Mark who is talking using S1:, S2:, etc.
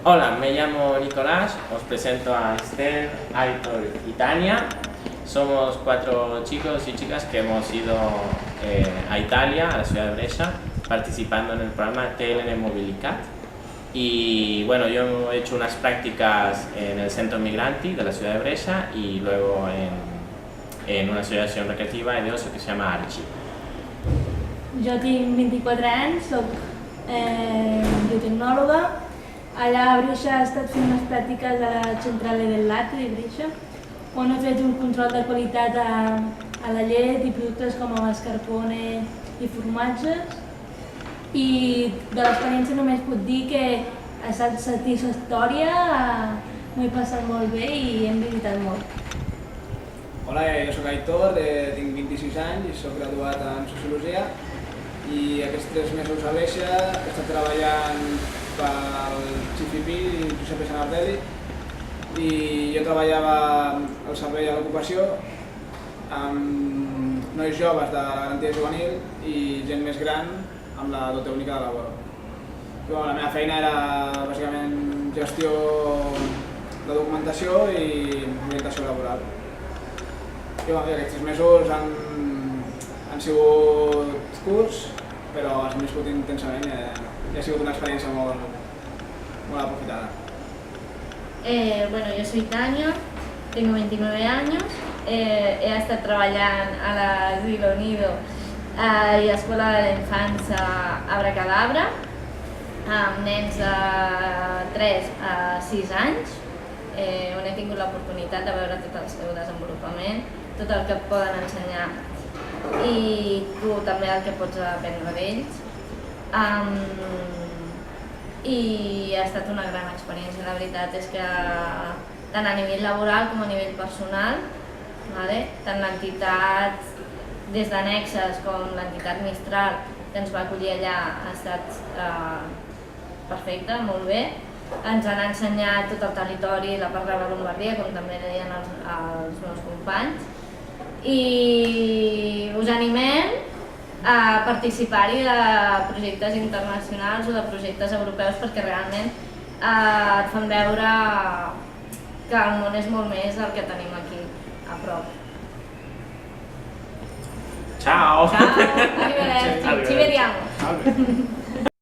S1: Hola, me llamo Nicolás, os presento a Esther, Aitor y Tania. Somos 4 chicos y chicas que hemos ido a Italia, a la ciudad de Brescia, participando en el programa TLN Mobilicat. Y bueno, yo he hecho unas prácticas en el Centro Migranti de la ciudad de Brescia y luego en una asociación recreativa y de ocio que se llama Archi.
S2: Jo tinc 24 anys, soc biotecnòloga. Allà a Brescia he estat fent unes pràctiques a la Centrale del Latte de Brescia, on he fet un control de qualitat a la llet i productes com el mascarpone i formatges. I de l'experiència només puc dir que ha estat satisfactòria, m'ho he passat molt bé i hem visitat molt.
S3: Hola, jo soc Aitor, tinc 26 anys i soc graduat en Sociologia i aquests 3 mesos a Brescia he estat treballant pel CFP i Giuseppe Sanardelli i jo treballava al servei a l'ocupació amb nois joves de la garantia juvenil i gent més gran amb la dota única de labor. La meva feina era bàsicament gestió de documentació i orientació laboral. Aquests 3 mesos han sigut curts, però els hem viscut intensament i ha sigut una experiència molt aprofitada.
S4: Bueno, yo soy Tania, tengo 29 años, he estat treballant a l'Asilo Nido i a l'Escola de la Infància Abracadabra amb nens de 3 a 6 anys, on he tingut l'oportunitat de veure tot el seu desenvolupament, tot el que et poden ensenyar i tu també el que pots aprendre d'ells. I ha estat una gran experiència, la veritat és que tant a nivell laboral com a nivell personal, tant l'entitat, des d'annexes com l'entitat Mistral, que ens va acollir allà, ha estat perfecte, molt bé. Ens han ensenyat tot el territori, la part de la Llombardia, com també deien els meus companys, i us animem a participar-hi de projectes internacionals o de projectes europeus perquè realment et fan veure que el món és molt més del que tenim aquí a prop.
S1: Ciao!
S4: Ciao, arrivederci, ci vediamo!